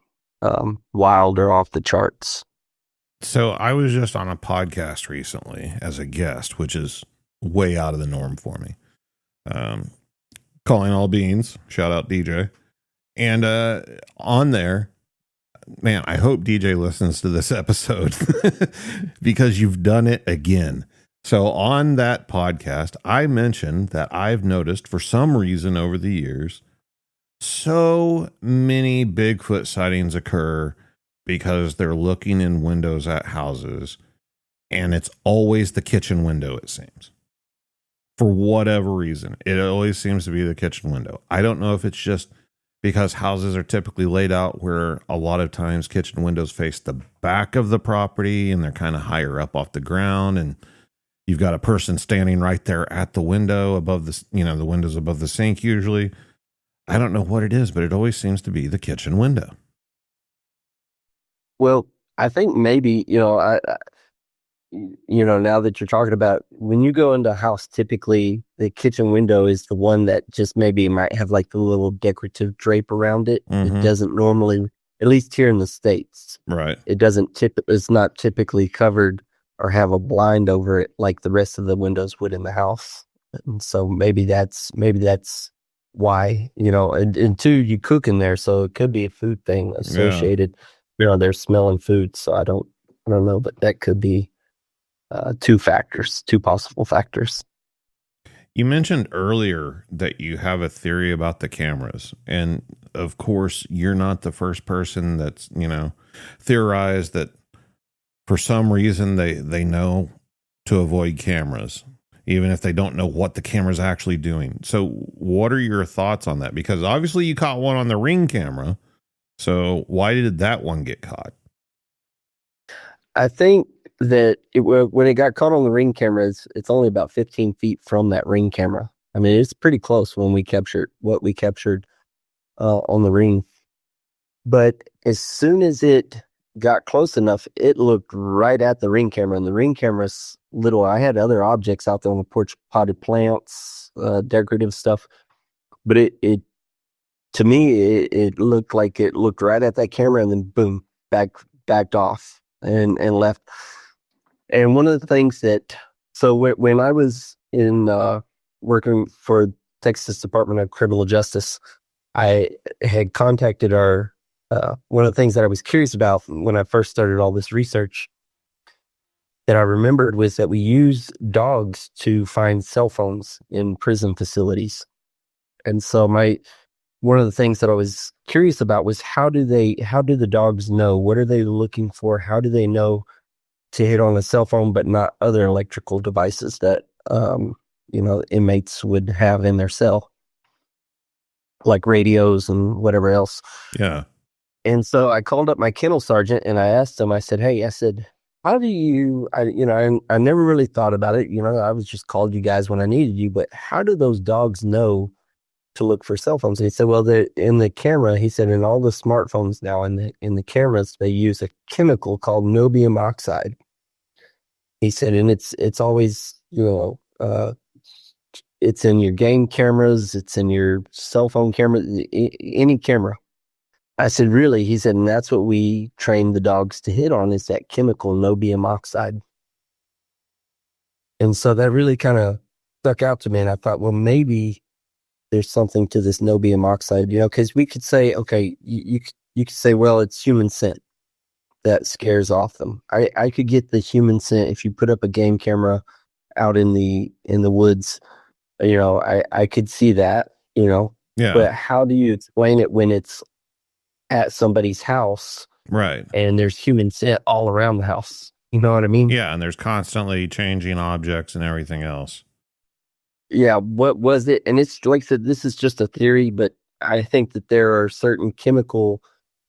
wild or off the charts. So I was just on a podcast recently as a guest, which is way out of the norm for me. Calling All Beans, shout out DJ. And on there, man, I hope DJ listens to this episode because you've done it again. So on that podcast, I mentioned that I've noticed for some reason over the years, so many Bigfoot sightings occur because they're looking in windows at houses, and it's always the kitchen window, it seems. For whatever reason, it always seems to be the kitchen window. I don't know if it's just because houses are typically laid out where a lot of times kitchen windows face the back of the property and they're kind of higher up off the ground, and You've got a person standing right there at the window above the, the windows above the sink usually. I don't know what it is, but it always seems to be the kitchen window. Well, I think maybe, now that you're talking about when you go into a house, typically the kitchen window is the one that just maybe might have like the little decorative drape around it. It Mm-hmm. doesn't normally, at least here in the States, Right. it's not typically covered or have a blind over it like the rest of the windows would in the house. And so maybe that's why, and two, you cook in there, so it could be a food thing associated. They're smelling food, so I don't know, but that could be two possible factors. You mentioned earlier that you have a theory about the cameras. And of course, you're not the first person that's, theorized that for some reason they know to avoid cameras, even if they don't know what the camera's actually doing. So what are your thoughts on that? Because obviously you caught one on the Ring camera. So why did that one get caught? I think that when it got caught on the Ring camera, it's only about 15 feet from that Ring camera. I mean, it's pretty close when we captured what we captured on the Ring. But as soon as it got close enough, it looked right at the Ring camera, and the Ring camera's little. I had other objects out there on the porch, potted plants, decorative stuff, but it to me, it looked like it looked right at that camera and then boom, backed off and left. And one of the things so when I was in working for Texas Department of Criminal Justice, I had contacted one of the things that I was curious about when I first started all this research that I remembered was that we use dogs to find cell phones in prison facilities. And so one of the things that I was curious about was how do the dogs know? What are they looking for? How do they know to hit on a cell phone, but not other electrical devices that, inmates would have in their cell, like radios and whatever else. Yeah. And so I called up my kennel sergeant and I asked him, I said, hey, how do you, I never really thought about it. I was just called you guys when I needed you, but how do those dogs know to look for cell phones? And he said, well, in the camera, he said, in all the smartphones now, in the cameras, they use a chemical called niobium oxide. He said, and it's always, it's in your game cameras, it's in your cell phone camera, any camera. I said, really? He said, and that's what we train the dogs to hit on is that chemical niobium oxide. And so that really kind of stuck out to me. And I thought, well, maybe there's something to this niobium oxide, because we could say, okay, you could say, well, it's human scent that scares off them. I could get the human scent if you put up a game camera out in the woods. I could see that, Yeah. But how do you explain it when it's at somebody's house, right? And there's human scent all around the house. You know what I mean? Yeah, and there's constantly changing objects and everything else. Yeah, what was it? And it's like I said, this is just a theory, but I think that there are certain chemical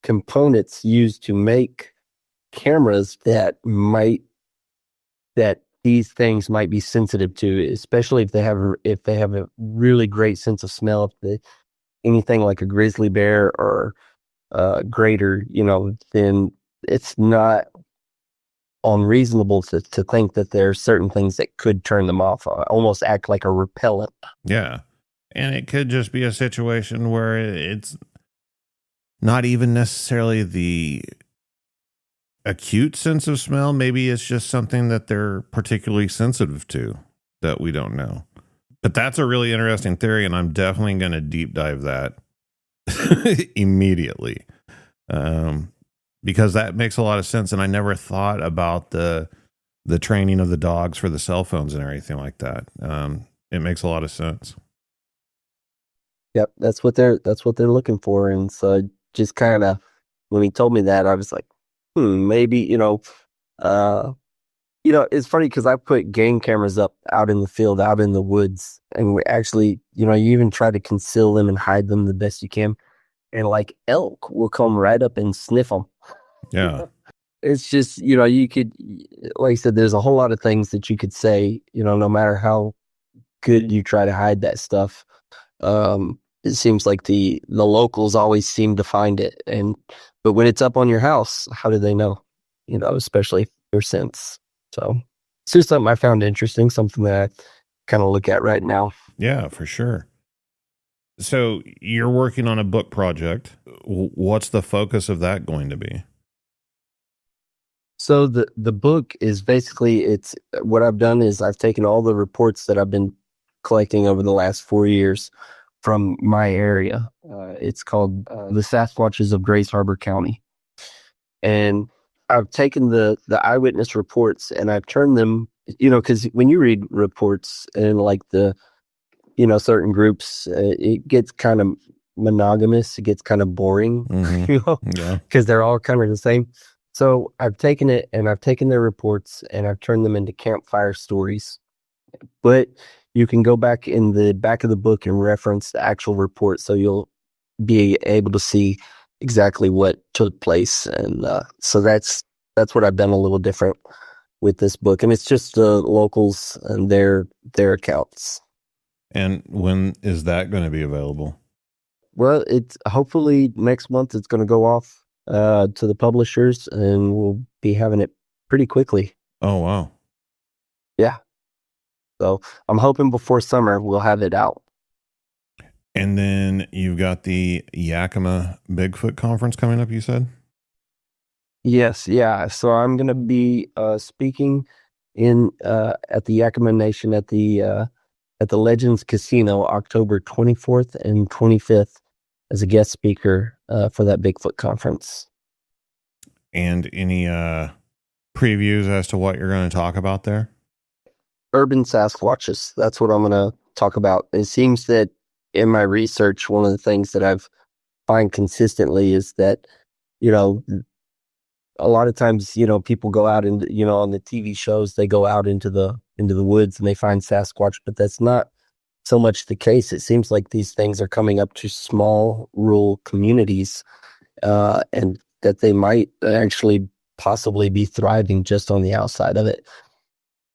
components used to make cameras that these things might be sensitive to, especially if they have a really great sense of smell. Anything like a grizzly bear or greater, then it's not unreasonable to think that there are certain things that could turn them off, almost act like a repellent. Yeah. And it could just be a situation where it's not even necessarily the acute sense of smell. Maybe it's just something that they're particularly sensitive to that we don't know. But that's a really interesting theory, and I'm definitely going to deep dive that immediately. Because that makes a lot of sense. And I never thought about the training of the dogs for the cell phones and everything like that. It makes a lot of sense. Yep. That's what they're looking for. And so just kind of, when he told me that, I was like, maybe, it's funny because I put game cameras up out in the field, out in the woods, and we actually, you even try to conceal them and hide them the best you can. And like elk will come right up and sniff them. Yeah. It's just, you could, like I said, there's a whole lot of things that you could say, no matter how good you try to hide that stuff. It seems like the locals always seem to find it. But when it's up on your house, how do they know? Especially your sense. So it's just something I found interesting, something that I kind of look at right now. Yeah, for sure. So you're working on a book project. What's the focus of that going to be? So the book is basically, it's what I've done is I've taken all the reports that I've been collecting over the last 4 years from my area. It's called the Sasquatches of Grace Harbor County, and I've taken the eyewitness reports and I've turned them, because when you read reports and like the certain groups, it gets kind of monogamous. It gets kind of boring, Yeah. because they're all kind of the same. So I've taken it and I've taken their reports and I've turned them into campfire stories. But you can go back in the back of the book and reference the actual report, so you'll be able to see exactly what took place. And so that's what I've done a little different with this book, and it's just locals and their accounts. And when is that going to be available? Well, it's hopefully next month. It's going to go off to the publishers, and we'll be having it pretty quickly. Oh, wow. Yeah. So I'm hoping before summer we'll have it out. And then you've got the Yakima Bigfoot conference coming up, you said? Yes, yeah. So I'm going to be speaking in at the Yakima Nation at the Legends Casino October 24th and 25th as a guest speaker for that Bigfoot conference. And any previews as to what you're going to talk about there? Urban Sasquatches. That's what I'm going to talk about. It seems that in my research, one of the things that I've find consistently is that, a lot of times, people go out and, on the TV shows, they go out into the woods and they find Sasquatch, but that's not so much the case. It seems like these things are coming up to small rural communities, and that they might actually possibly be thriving just on the outside of it.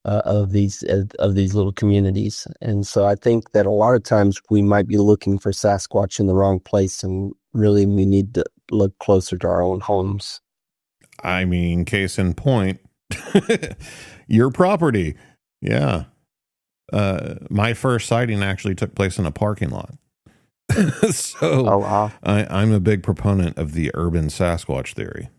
Of these little communities. And so I think that a lot of times we might be looking for Sasquatch in the wrong place, and really we need to look closer to our own homes. I mean, case in point, your property. Yeah. My first sighting actually took place in a parking lot. So Oh, wow. I'm a big proponent of the urban Sasquatch theory.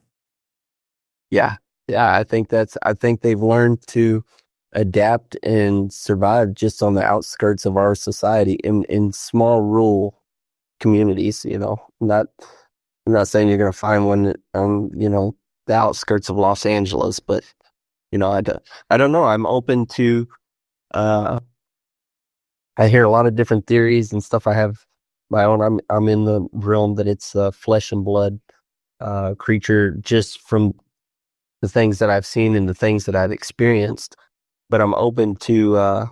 Yeah. I think they've learned to adapt and survive just on the outskirts of our society in small rural communities. I'm not saying you're going to find one on, the outskirts of Los Angeles, but, I don't know. I'm open to, I hear a lot of different theories and stuff. I have my own. I'm in the realm that it's a flesh and blood creature, just from the things that I've seen and the things that I've experienced. But I'm open to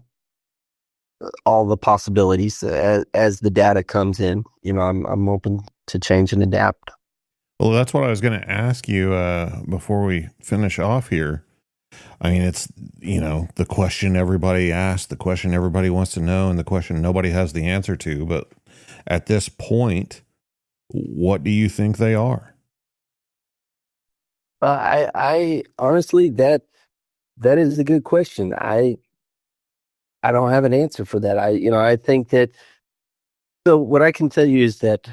all the possibilities as the data comes in. I'm open to change and adapt. Well, that's what I was going to ask you before we finish off here. I mean, it's, the question everybody asks, the question everybody wants to know, and the question nobody has the answer to. But at this point, what do you think they are? I honestly, that is a good question. I don't have an answer for that. I think that, so what I can tell you is that,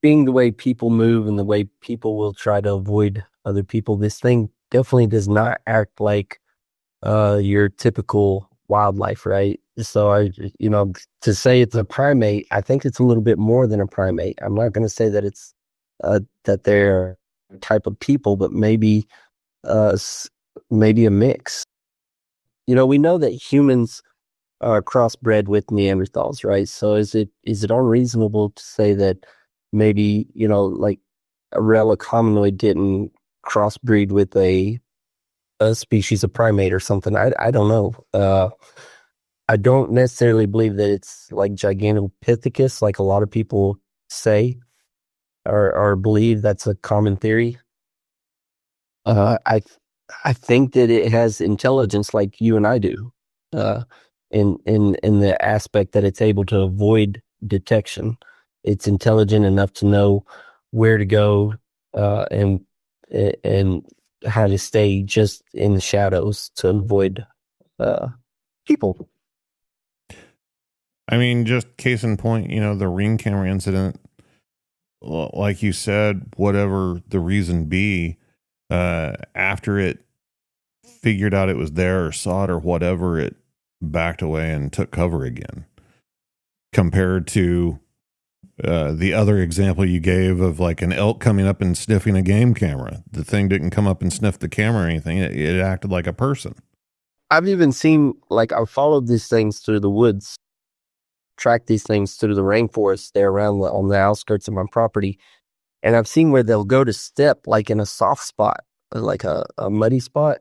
being the way people move and the way people will try to avoid other people, this thing definitely does not act like your typical wildlife, right? So to say it's a primate, I think it's a little bit more than a primate. I'm not going to say that it's that they're a type of people, but maybe maybe a mix. We know that humans are crossbred with Neanderthals, right? So is it unreasonable to say that maybe, like a relic hominoid didn't crossbreed with a species of primate or something? I don't know. I don't necessarily believe that it's like Gigantopithecus, like a lot of people say or believe. That's a common theory. I think that it has intelligence like you and I do, uh, in the aspect that it's able to avoid detection. It's intelligent enough to know where to go, and how to stay just in the shadows to avoid people. I mean, just case in point, the ring camera incident, like you said, whatever the reason be, after it figured out it was there or saw it or whatever, it backed away and took cover again. Compared to the other example you gave of like an elk coming up and sniffing a game camera. The thing didn't come up and sniff the camera or anything. It acted like a person. I've even seen, like, I've followed these things through the woods, tracked these things through the rainforest there around on the outskirts of my property. And I've seen where they'll go to step like in a soft spot, like a muddy spot,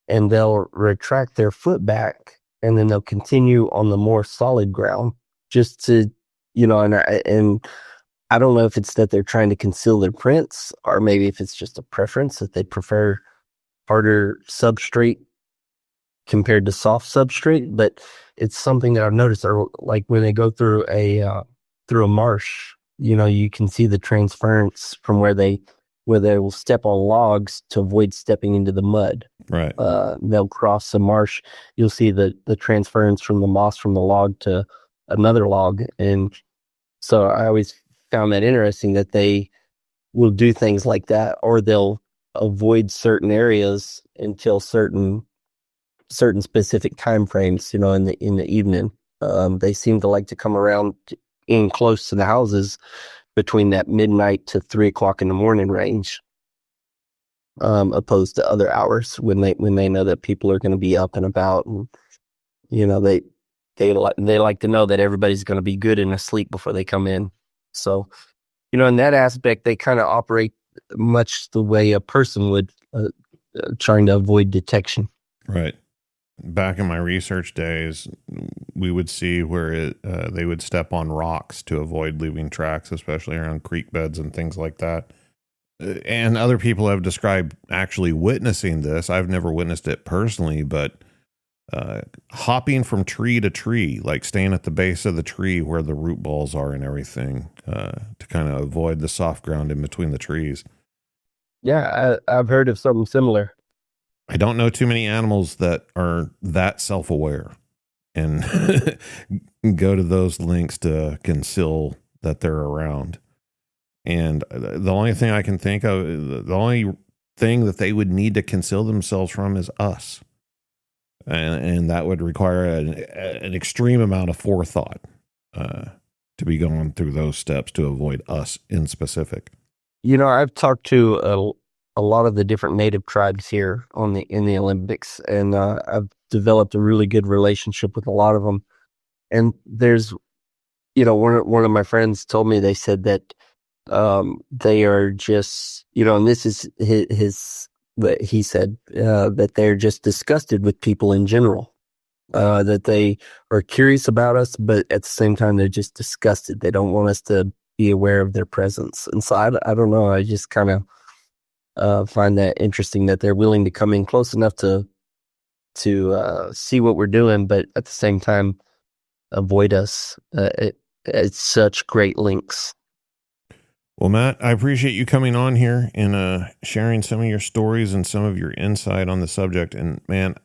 and they'll retract their foot back and then they'll continue on the more solid ground just to, and I don't know if it's that they're trying to conceal their prints or maybe if it's just a preference that they prefer harder substrate compared to soft substrate, but it's something that I've noticed. Or like when they go through a marsh, you can see the transference from where they will step on logs to avoid stepping into the mud. Right. They'll cross the marsh. You'll see the transference from the moss from the log to another log. And so I always found that interesting that they will do things like that, or they'll avoid certain areas until certain specific time frames, in the evening. They seem to like to come around in close to the houses between that midnight to 3 o'clock in the morning range, opposed to other hours when they know that people are going to be up and about, and they like to know that everybody's going to be good and asleep before they come in. So, in that aspect, they kind of operate much the way a person would, trying to avoid detection. Right. Back in my research days, we would see where they would step on rocks to avoid leaving tracks, especially around creek beds and things like that. And other people have described actually witnessing this. I've never witnessed it personally, but hopping from tree to tree, like staying at the base of the tree where the root balls are and everything, to kind of avoid the soft ground in between the trees. Yeah, I've heard of something similar. I don't know too many animals that are that self-aware and go to those lengths to conceal that they're around. And the only thing I can think of, the only thing that they would need to conceal themselves from is us. And that would require an extreme amount of forethought to be going through those steps to avoid us in specific. I've talked to a lot of the different native tribes here in the Olympics, and I've developed a really good relationship with a lot of them. And there's, one of my friends told me, they said that they are just, and this is he said that they're just disgusted with people in general, that they are curious about us, but at the same time, they're just disgusted. They don't want us to be aware of their presence. And so I don't know. I just kind of find that interesting that they're willing to come in close enough to see what we're doing, but at the same time avoid us at such great lengths. Well, Matt, I appreciate you coming on here and sharing some of your stories and some of your insight on the subject. And man,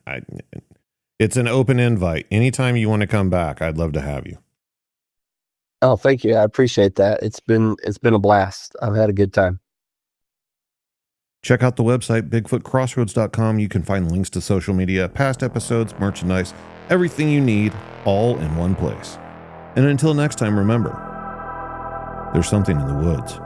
it's an open invite. Anytime you want to come back, I'd love to have you. Oh, thank you. I appreciate that. It's been a blast. I've had a good time. Check out the website, BigfootCrossroads.com. You can find links to social media, past episodes, merchandise, everything you need, all in one place. And until next time, remember, there's something in the woods.